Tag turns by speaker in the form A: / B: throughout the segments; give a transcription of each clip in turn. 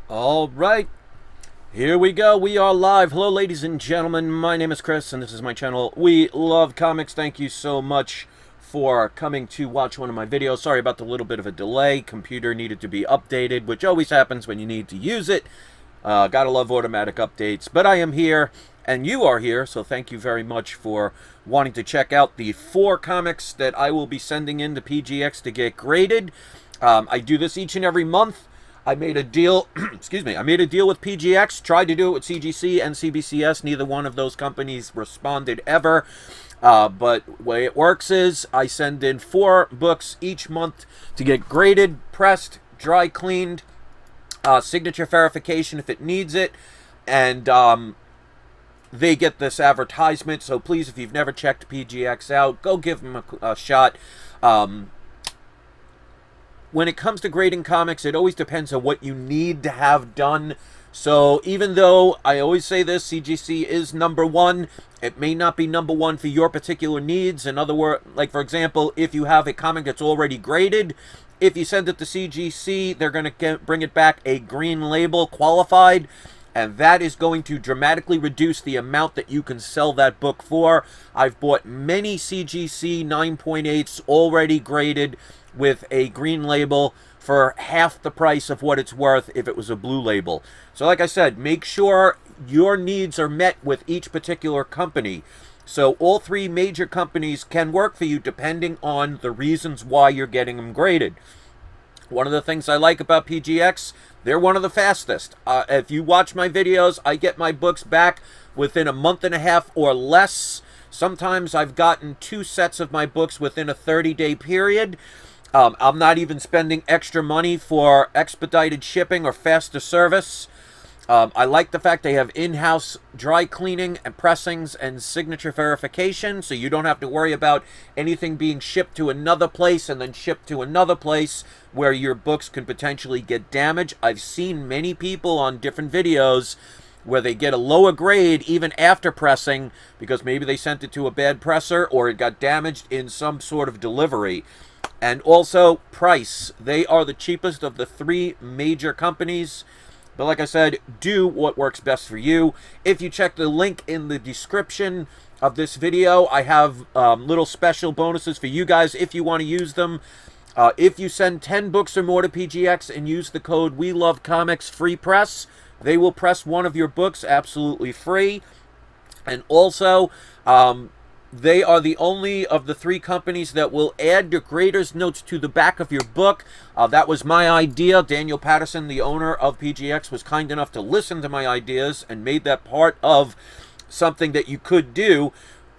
A: All right, here we go. We are live. Hello, ladies and gentlemen. My name is Chris, and this is my channel. We love comics. Thank you so much for coming to watch one of my videos. Sorry about the little bit of a delay. Computer needed to be updated, which always happens when you need to use it. Gotta love automatic updates. But I am here, and you are here, so thank you very much for wanting to check out the 4 comics that I will be sending in to PGX to get graded. I do this each and every month. I made a deal, excuse me, I made a deal with PGX, tried to do it with CGC and CBCS. Neither one of those companies responded ever. But the way it works is I send in 4 books each month to get graded, pressed, dry cleaned, signature verification if it needs it, and they get this advertisement. So please, if you've never checked PGX out, go give them a shot. When it comes to grading comics, it always depends on what you need to have done. So even though I always say this, CGC is #1, it may not be #1 for your particular needs. In other words, like for example, if you have a comic that's already graded, if you send it to CGC, they're going to bring it back a green label qualified, and that is going to dramatically reduce the amount that you can sell that book for. I've bought many CGC 9.8s already graded with a green label for half the price of what it's worth if it was a blue label. So like I said, make sure your needs are met with each particular company. So all 3 major companies can work for you depending on the reasons why you're getting them graded. One of the things I like about PGX, they're one of the fastest. If you watch my videos, I get my books back within a month and a half or less. Sometimes I've gotten 2 sets of my books within a 30-day period. I'm not even spending extra money for expedited shipping or faster service. I like the fact they have in-house dry cleaning and pressings and signature verification, so you don't have to worry about anything being shipped to another place and then shipped to another place where your books can potentially get damaged. I've seen many people on different videos where they get a lower grade even after pressing because maybe they sent it to a bad presser or it got damaged in some sort of delivery. And also price. They are the cheapest of the 3 major companies. But like I said, do what works best for you. If you check the link in the description of this video, I have little special bonuses for you guys if you want to use them. If you send 10 books or more to PGX and use the code WeLoveComics free press, they will press one of your books absolutely free. And also, they are the only of the 3 companies that will add your grader's notes to the back of your book. That was my idea. Daniel Patterson, the owner of PGX, was kind enough to listen to my ideas and made that part of something that you could do.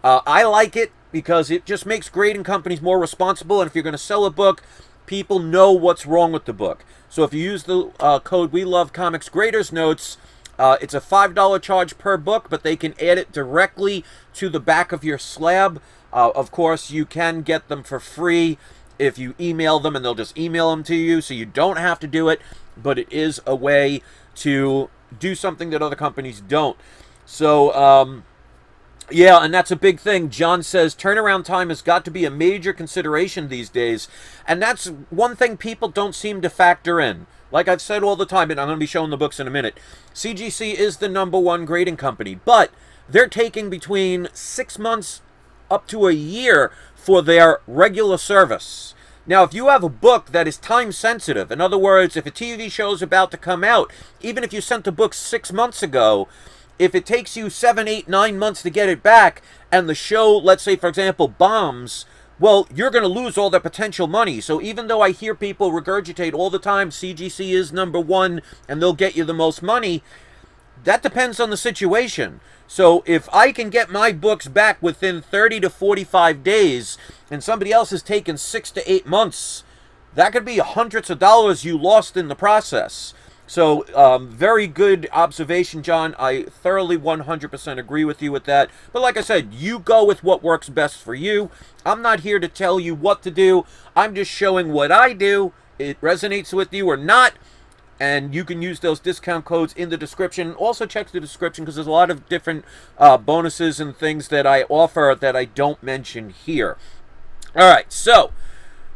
A: I like it because it just makes grading companies more responsible. And if you're going to sell a book, people know what's wrong with the book. So if you use the code WeLoveComics grader's notes, it's a $5 charge per book, but they can add it directly to the back of your slab. Of course, you can get them for free if you email them, and they'll just email them to you, so you don't have to do it, but it is a way to do something that other companies don't. So, yeah, and that's a big thing. John says turnaround time has got to be a major consideration these days, and that's one thing people don't seem to factor in. Like I've said all the time, and I'm going to be showing the books in a minute, CGC is the #1 grading company, but they're taking between 6 months up to a year for their regular service. Now, if you have a book that is time sensitive, in other words, if a TV show is about to come out, even if you sent the book 6 months ago, if it takes you 7, 8, 9 months to get it back, and the show, let's say, for example, bombs, well, you're going to lose all that potential money. So even though I hear people regurgitate all the time, CGC is #1 and they'll get you the most money, that depends on the situation. So if I can get my books back within 30 to 45 days and somebody else has taken 6 to 8 months, that could be hundreds of dollars you lost in the process. So, very good observation, John. I thoroughly 100% agree with you with that. But like I said, you go with what works best for you. I'm not here to tell you what to do. I'm just showing what I do. It resonates with you or not. And you can use those discount codes in the description. Also check the description because there's a lot of different bonuses and things that I offer that I don't mention here. All right, so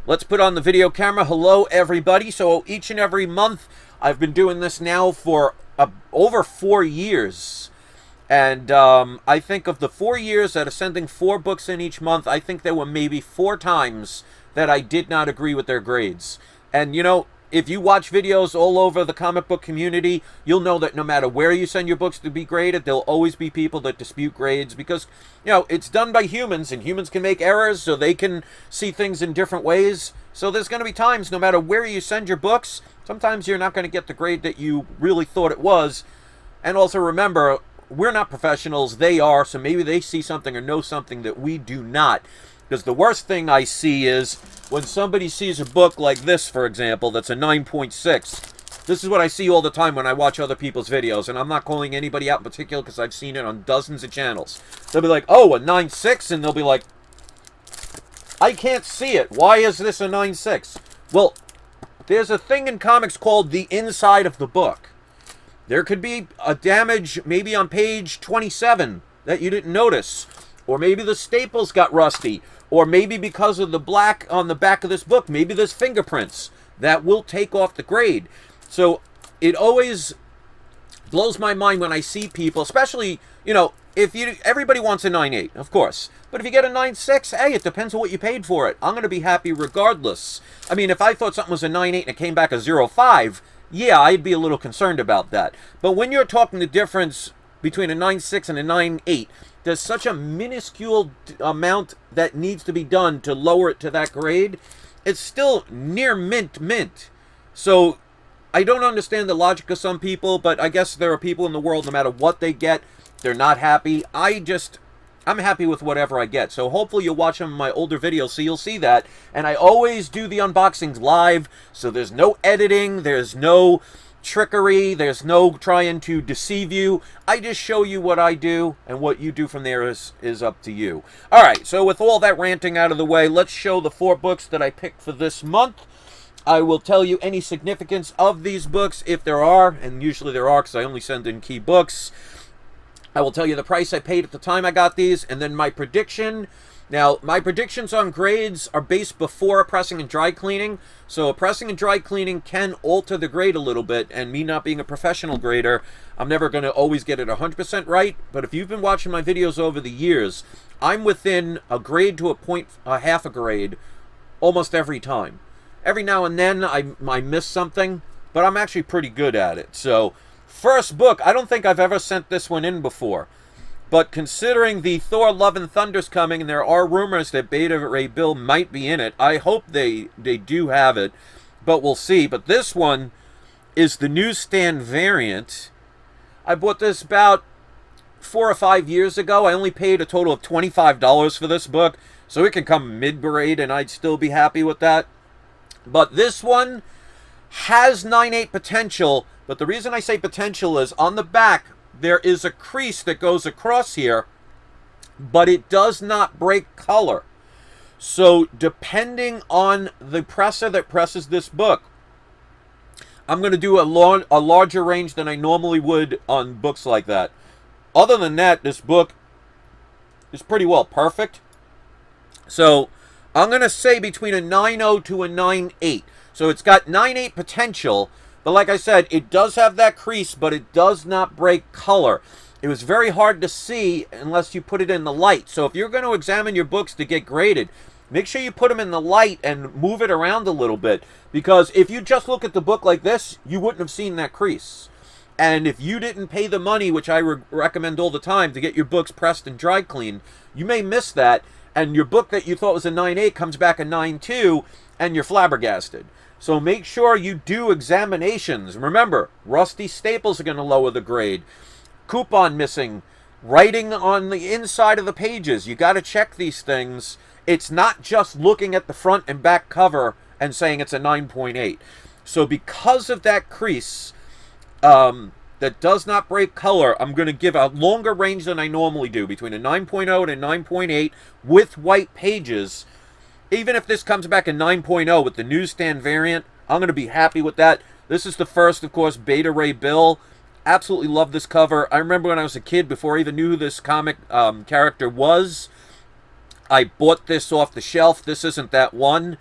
A: let's put on the video camera. Hello, everybody. So each and every month, I've been doing this now for over 4 years. And I think of the 4 years that are sending 4 books in each month, I think there were maybe 4 times that I did not agree with their grades. And, you know, if you watch videos all over the comic book community, you'll know that no matter where you send your books to be graded, there'll always be people that dispute grades because, you know, it's done by humans, and humans can make errors, so they can see things in different ways. So there's going to be times, no matter where you send your books, sometimes you're not going to get the grade that you really thought it was. And also remember, we're not professionals, they are, so maybe they see something or know something that we do not. Because the worst thing I see is when somebody sees a book like this, for example, that's a 9.6. This is what I see all the time when I watch other people's videos, and I'm not calling anybody out in particular because I've seen it on dozens of channels. They'll be like, oh, a 9.6, and they'll be like, I can't see it. Why is this a 9.6? Well, there's a thing in comics called the inside of the book. There could be a damage maybe on page 27 that you didn't notice. Or maybe the staples got rusty. Or maybe because of the black on the back of this book, maybe there's fingerprints that will take off the grade. So it always blows my mind when I see people, especially, you know, everybody wants a 9.8, of course. But if you get a 9.6, hey, it depends on what you paid for it. I'm going to be happy regardless. I mean, if I thought something was a 9.8 and it came back a 0.5, yeah, I'd be a little concerned about that. But when you're talking the difference between a 9.6 and a 9.8, there's such a minuscule amount that needs to be done to lower it to that grade. It's still near mint. So I don't understand the logic of some people, but I guess there are people in the world, no matter what they get, they're not happy. I'm happy with whatever I get. So hopefully you'll watch some of my older videos so you'll see that. And I always do the unboxings live, so there's no editing, there's no trickery, there's no trying to deceive you. I just show you what I do, and what you do from there is up to you. Alright, so with all that ranting out of the way, let's show the 4 books that I picked for this month. I will tell you any significance of these books, if there are, and usually there are because I only send in key books. I will tell you the price I paid at the time I got these, and then my prediction. Now, my predictions on grades are based before a pressing and dry cleaning. So a pressing and dry cleaning can alter the grade a little bit, and me not being a professional grader, I'm never going to always get it 100% right. But if you've been watching my videos over the years, I'm within a grade to a half a grade almost every time. Every now and then I miss something, but I'm actually pretty good at it. So first book, I don't think I've ever sent this one in before. But considering the Thor Love and Thunder's coming, and there are rumors that Beta Ray Bill might be in it, I hope they do have it, but we'll see. But this one is the newsstand variant. I bought this about 4 or 5 years ago. I only paid a total of $25 for this book, so it can come mid-grade and I'd still be happy with that. But this one has 9.8 potential, but the reason I say potential is on the back, there is a crease that goes across here, but it does not break color. So depending on the presser that presses this book, I'm going to do a larger range than I normally would on books like that. Other than that, this book is pretty well perfect. So I'm going to say between a 9.0 to a 9.8. So it's got 9.8 potential, but like I said, it does have that crease, but it does not break color. It was very hard to see unless you put it in the light. So if you're going to examine your books to get graded, make sure you put them in the light and move it around a little bit. Because if you just look at the book like this, you wouldn't have seen that crease. And if you didn't pay the money, which I recommend all the time, to get your books pressed and dry cleaned, you may miss that. And your book that you thought was a 9.8 comes back a 9.2, and you're flabbergasted. So make sure you do examinations. Remember, rusty staples are going to lower the grade. Coupon missing. Writing on the inside of the pages. You got to check these things. It's not just looking at the front and back cover and saying it's a 9.8. So because of that crease that does not break color, I'm going to give a longer range than I normally do, between a 9.0 and a 9.8 with white pages. Even if this comes back a 9.0 with the newsstand variant, I'm going to be happy with that. This is the first, of course, Beta Ray Bill. Absolutely love this cover. I remember when I was a kid, before I even knew who this comic character was, I bought this off the shelf. This isn't that one,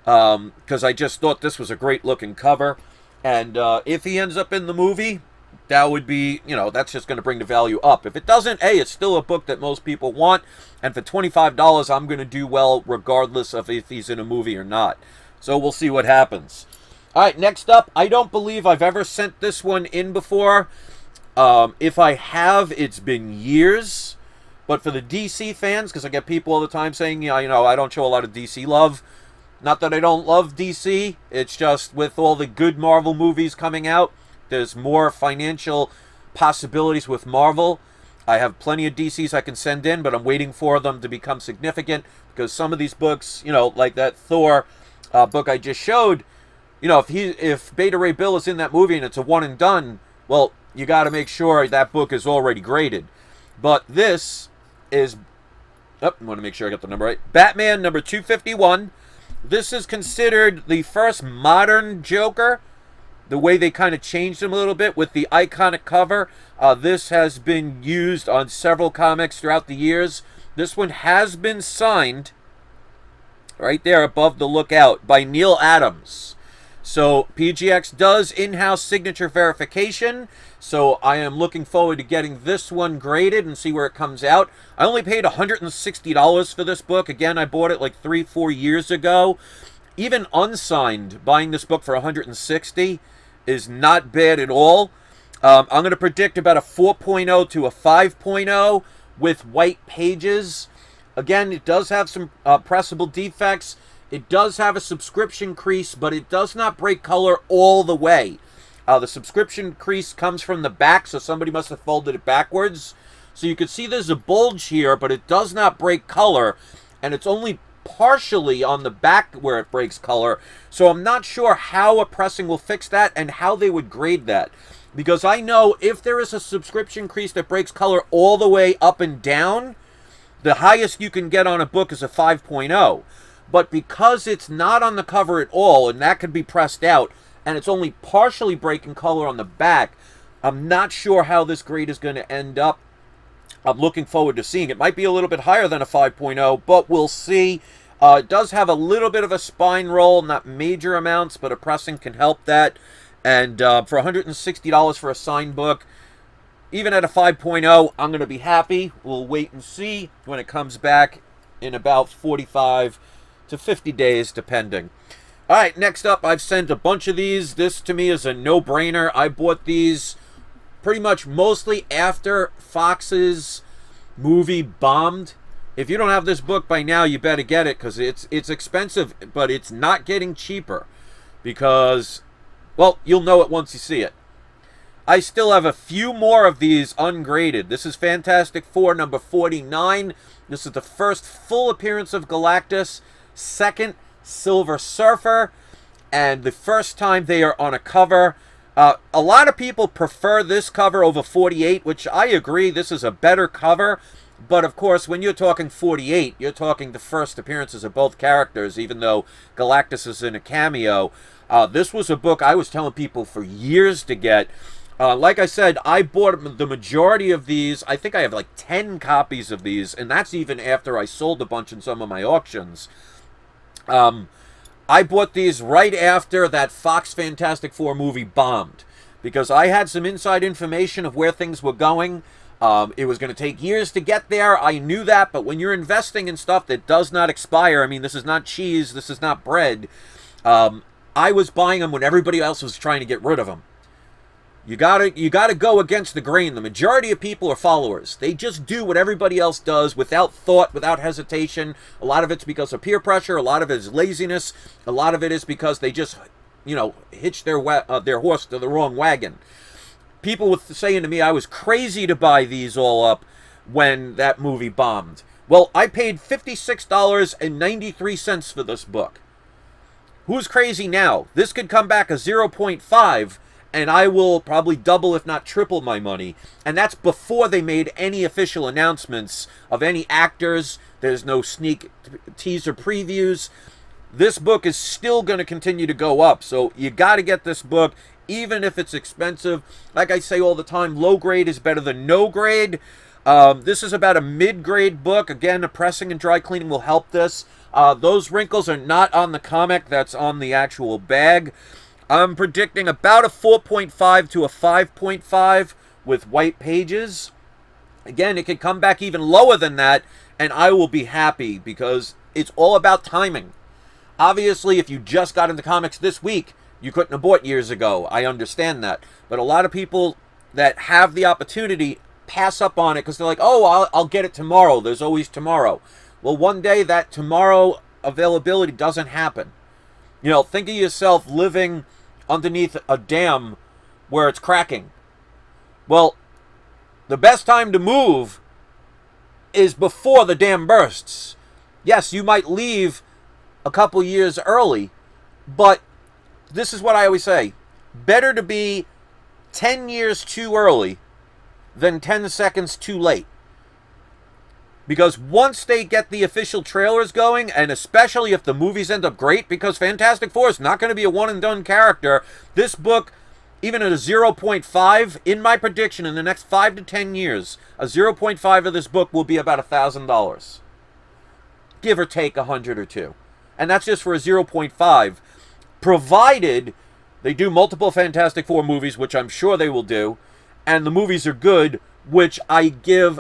A: because I just thought this was a great looking cover. And if he ends up in the movie, that would be, that's just going to bring the value up. If it doesn't, hey, it's still a book that most people want. And for $25, I'm going to do well regardless of if he's in a movie or not. So we'll see what happens. All right, next up, I don't believe I've ever sent this one in before. If I have, it's been years. But for the DC fans, because I get people all the time saying, yeah, I don't show a lot of DC love. Not that I don't love DC. It's just with all the good Marvel movies coming out, there's more financial possibilities with Marvel. I have plenty of DCs I can send in, but I'm waiting for them to become significant because some of these books, like that Thor book I just showed, if Beta Ray Bill is in that movie and it's a one and done, well, you got to make sure that book is already graded. But this is, I want to make sure I got the number right. Batman number 251. This is considered the first modern Joker. The way they kind of changed him a little bit with the iconic cover. This has been used on several comics throughout the years. This one has been signed right there above the lookout by Neil Adams. So PGX does in-house signature verification. So I am looking forward to getting this one graded and see where it comes out. I only paid $160 for this book. Again, I bought it like 3-4 years ago. Even unsigned, buying this book for $160 is not bad at all. I'm going to predict about a 4.0 to a 5.0 with white pages. Again, it does have some pressable defects. It does have a subscription crease, but it does not break color all the way. The subscription crease comes from the back, so somebody must have folded it backwards. So you can see there's a bulge here, but it does not break color, and it's only partially on the back where it breaks color. So I'm not sure how a pressing will fix that and how they would grade that. Because I know if there is a subscription crease that breaks color all the way up and down, the highest you can get on a book is a 5.0. But because it's not on the cover at all, and that could be pressed out, and it's only partially breaking color on the back, I'm not sure how this grade is going to end up. I'm looking forward to seeing. It might be a little bit higher than a 5.0, but we'll see. It does have a little bit of a spine roll, not major amounts, but a pressing can help that. And for $160 for a signed book, even at a 5.0, I'm going to be happy. We'll wait and see when it comes back in about 45 to 50 days, depending. All right, next up, I've sent a bunch of these. This, to me, is a no-brainer. I bought these pretty much mostly after Fox's movie bombed. If you don't have this book by now, you better get it because it's expensive, but it's not getting cheaper because, well, you'll know it once you see it. I still have a few more of these ungraded. This is Fantastic Four number 49. This is the first full appearance of Galactus, second Silver Surfer, and the first time they are on a cover. A lot of people prefer this cover over 48, which I agree, this is a better cover. But of course, when you're talking 48, you're talking the first appearances of both characters, even though Galactus is in a cameo. This was a book I was telling people for years to get. Like I said, I bought the majority of these. I think I have like 10 copies of these, and that's even after I sold a bunch in some of my auctions. I bought these right after that Fox Fantastic Four movie bombed, because I had some inside information of where things were going. It was going to take years to get there. I knew that, but when you're investing in stuff that does not expire, I mean, this is not cheese, this is not bread. I was buying them when everybody else was trying to get rid of them. You gotta go against the grain. The majority of people are followers. They just do what everybody else does without thought, without hesitation. A lot of it's because of peer pressure. A lot of it is laziness. A lot of it is because they just, hitch their horse to the wrong wagon. People were saying to me I was crazy to buy these all up when that movie bombed. Well, I paid $56.93 for this book. Who's crazy now? This could come back a 0.5, and I will probably double, if not triple, my money. And that's before they made any official announcements of any actors. There's no sneak teaser previews. This book is still going to continue to go up. So you got to get this book, even if it's expensive. Like I say all the time, low grade is better than no grade. This is about a mid-grade book. Again, the pressing and dry cleaning will help this. Those wrinkles are not on the comic. That's on the actual bag. I'm predicting about a 4.5 to a 5.5 with white pages. Again, it could come back even lower than that, and I will be happy because it's all about timing. Obviously, if you just got into comics this week, you couldn't have bought years ago. I understand that. But a lot of people that have the opportunity pass up on it because they're like, oh, I'll get it tomorrow. There's always tomorrow. Well, one day that tomorrow availability doesn't happen. You know, think of yourself living underneath a dam where it's cracking. Well, the best time to move is before the dam bursts. Yes, you might leave a couple years early, but this is what I always say. Better to be 10 years too early than 10 seconds too late. Because once they get the official trailers going, and especially if the movies end up great, because Fantastic Four is not going to be a one-and-done character, this book, even at a 0.5, in my prediction, in the next 5 to 10 years, a 0.5 of this book will be about $1,000. Give or take 100 or 2. And that's just for a 0.5, provided they do multiple Fantastic Four movies, which I'm sure they will do, and the movies are good, which I give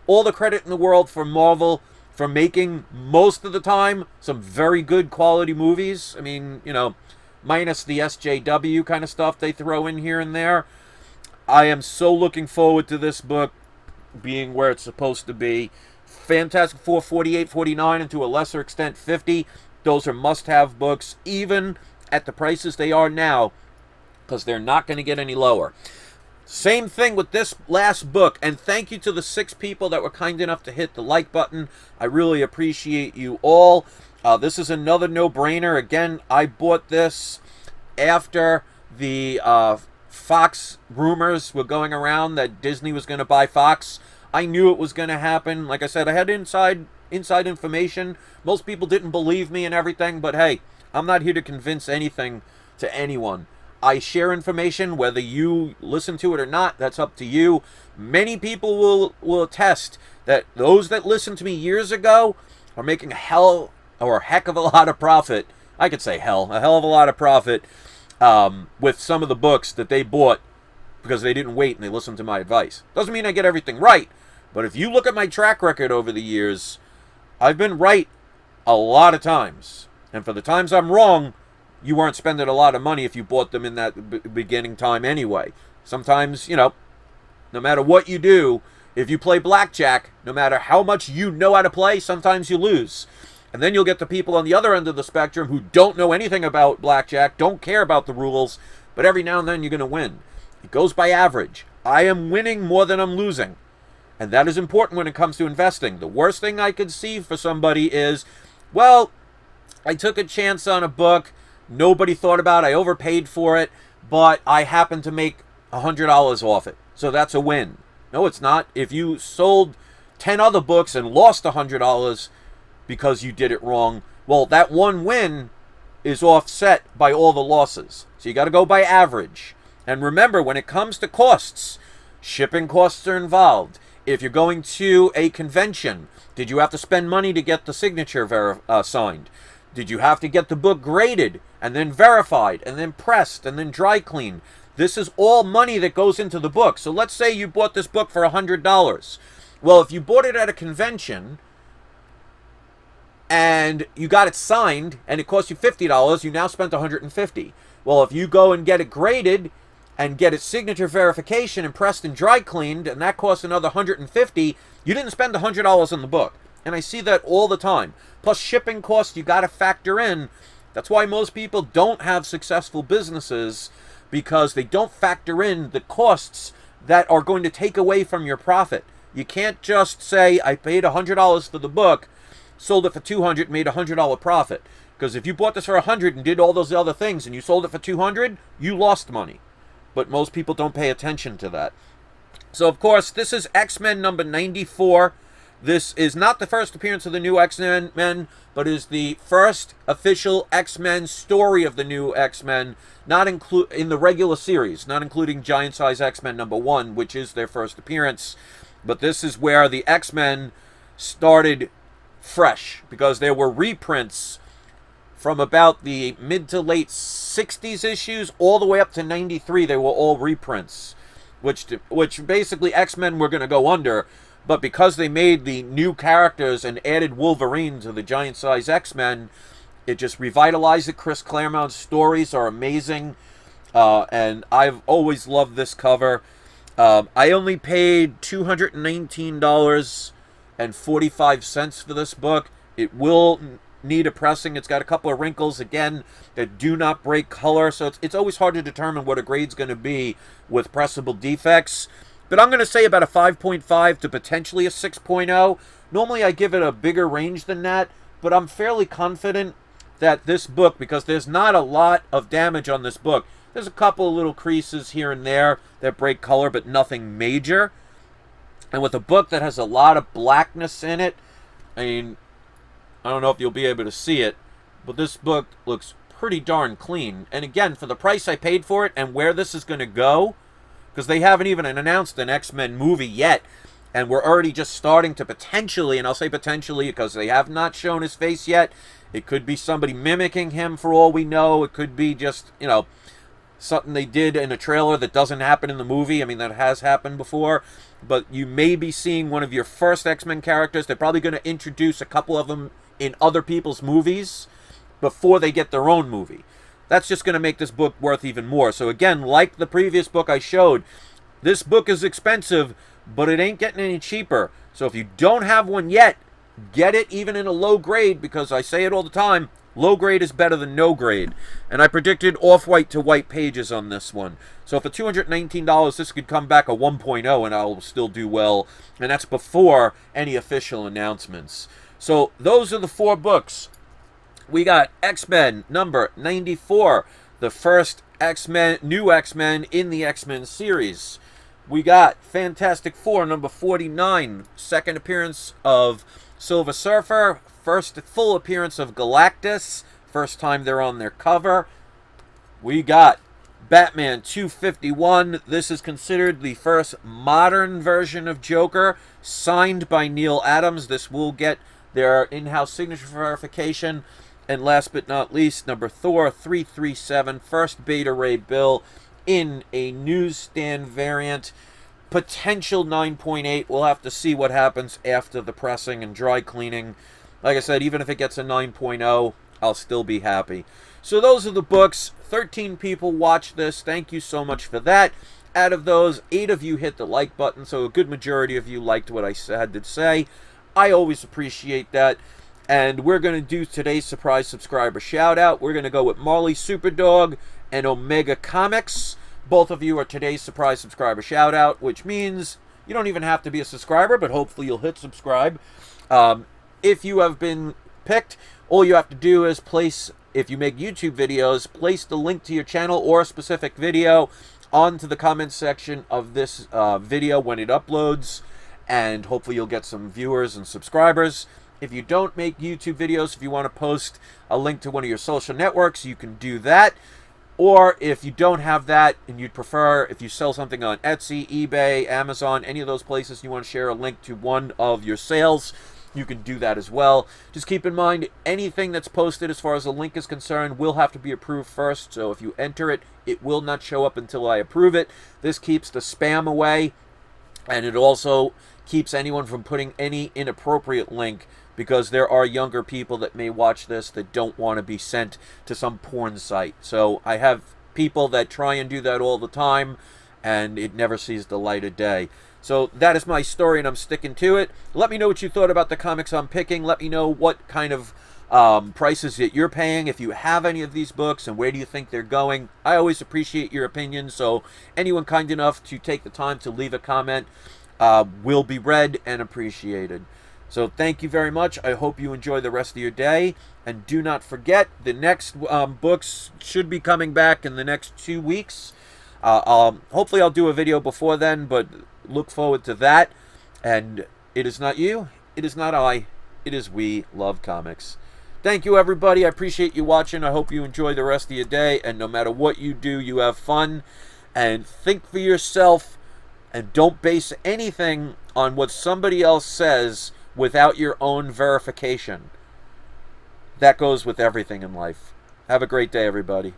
A: all the credit in the world for Marvel for making, most of the time, some very good quality movies. I mean, you know, minus the SJW kind of stuff they throw in here and there. I am so looking forward to this book being where it's supposed to be. Fantastic Four 48, 49, and to a lesser extent 50. Those are must-have books, even at the prices they are now, because they're not going to get any lower. Same thing with this last book, and thank you to the 6 people that were kind enough to hit the like button. I really appreciate you all. This is another no-brainer. Again, I bought this after the Fox rumors were going around that Disney was going to buy Fox. I knew it was going to happen. Like I said, I had inside information. Most people didn't believe me and everything, but hey, I'm not here to convince anything to anyone. I share information, whether you listen to it or not, that's up to you. Many people will attest that those that listened to me years ago are making a heck of a lot of profit. I could say a hell of a lot of profit with some of the books that they bought because they didn't wait and they listened to my advice. Doesn't mean I get everything right, but if you look at my track record over the years, I've been right a lot of times. And for the times I'm wrong, you weren't spending a lot of money if you bought them in that beginning time anyway. Sometimes, you know, no matter what you do, if you play blackjack, no matter how much you know how to play, sometimes you lose. And then you'll get the people on the other end of the spectrum who don't know anything about blackjack, don't care about the rules, but every now and then you're going to win. It goes by average. I am winning more than I'm losing. And that is important when it comes to investing. The worst thing I could see for somebody is, well, I took a chance on a book, nobody thought about it, I overpaid for it, but I happened to make $100 off it. So that's a win. No, it's not. If you sold 10 other books and lost $100 because you did it wrong, well, that one win is offset by all the losses. So you got to go by average. And remember, when it comes to costs, shipping costs are involved. If you're going to a convention, did you have to spend money to get the signature signed? Did you have to get the book graded and then verified and then pressed and then dry cleaned? This is all money that goes into the book. So let's say you bought this book for $100. Well, if you bought it at a convention and you got it signed and it cost you $50, you now spent $150. Well, if you go and get it graded and get its signature verification and pressed and dry cleaned, and that costs another $150, you didn't spend $100 on the book. And I see that all the time. Plus shipping costs you got to factor in. That's why most people don't have successful businesses, because they don't factor in the costs that are going to take away from your profit. You can't just say, I paid $100 for the book, sold it for $200, made a $100 profit. Because if you bought this for $100 and did all those other things and you sold it for $200, you lost money. But most people don't pay attention to that. So, of course, this is X-Men number 94. This is not the first appearance of the new X-Men, but is the first official X-Men story of the new X-Men, not in the regular series, not including Giant Size X-Men number 1, which is their first appearance. But this is where the X-Men started fresh, because there were reprints from about the mid to late 60s issues all the way up to 93. They were all reprints, which basically X-Men were going to go under, but because they made the new characters and added Wolverine to the giant size X-Men, it just revitalized it. Chris Claremont's stories are amazing, and I've always loved this cover. I only paid $219.45 for this book. It will need a pressing. It's got a couple of wrinkles, again, that do not break color, so it's always hard to determine what a grade's going to be with pressable defects. But I'm going to say about a 5.5 to potentially a 6.0. Normally I give it a bigger range than that, but I'm fairly confident that this book, because there's not a lot of damage on this book, there's a couple of little creases here and there that break color, but nothing major. And with a book that has a lot of blackness in it, I mean, I don't know if you'll be able to see it, but this book looks pretty darn clean. And again, for the price I paid for it and where this is going to go, because they haven't even announced an X-Men movie yet, and we're already just starting to potentially, and I'll say potentially because they have not shown his face yet, it could be somebody mimicking him for all we know. It could be just, you know, something they did in a trailer that doesn't happen in the movie. I mean, that has happened before. But you may be seeing one of your first X-Men characters. They're probably going to introduce a couple of them in other people's movies before they get their own movie. That's just going to make this book worth even more. So again, like the previous book I showed, this book is expensive, but it ain't getting any cheaper. So if you don't have one yet, get it even in a low grade, because I say it all the time, low grade is better than no grade. And I predicted off-white to white pages on this one. So for $219, this could come back a 1.0 and I'll still do well. And that's before any official announcements. So those are the 4 books. We got X-Men number 94, the first X-Men, new X-Men in the X-Men series. We got Fantastic Four number 49, second appearance of Silver Surfer, first full appearance of Galactus, first time they're on their cover. We got Batman 251. This is considered the first modern version of Joker, signed by Neil Adams. This will get their in-house signature verification. And last but not least, number Thor 337, first Beta Ray Bill in a newsstand variant. Potential 9.8. We'll have to see what happens after the pressing and dry cleaning. Like I said, even if it gets a 9.0, I'll still be happy. So those are the books. 13 people watched this. Thank you so much for that. Out of those, 8 of you hit the like button, so a good majority of you liked what I had to say. I always appreciate that. And we're going to do today's surprise subscriber shout out. We're going to go with Marley Superdog and Omega Comics. Both of you are today's surprise subscriber shout out, which means you don't even have to be a subscriber, but hopefully you'll hit subscribe. If you have been picked, all you have to do is place, if you make YouTube videos, place the link to your channel or a specific video onto the comment section of this video when it uploads, and hopefully you'll get some viewers and subscribers. If you don't make YouTube videos, if you want to post a link to one of your social networks, you can do that. Or if you don't have that and you'd prefer, if you sell something on Etsy, eBay, Amazon, any of those places, you want to share a link to one of your sales, you can do that as well. Just keep in mind, anything that's posted as far as a link is concerned will have to be approved first. So if you enter it, it will not show up until I approve it. This keeps the spam away, and it also keeps anyone from putting any inappropriate link, because there are younger people that may watch this that don't want to be sent to some porn site. So I have people that try and do that all the time, and it never sees the light of day. So that is my story, and I'm sticking to it. Let me know what you thought about the comics I'm picking. Let me know what kind of prices that you're paying, if you have any of these books, and where do you think they're going. I always appreciate your opinion, so anyone kind enough to take the time to leave a comment will be read and appreciated. So thank you very much. I hope you enjoy the rest of your day. And do not forget, the next books should be coming back in the next 2 weeks. Hopefully I'll do a video before then, but look forward to that. And it is not you, it is not I, it is we love comics. Thank you, everybody. I appreciate you watching. I hope you enjoy the rest of your day. And no matter what you do, you have fun. And think for yourself. And don't base anything on what somebody else says without your own verification. That goes with everything in life. Have a great day, everybody.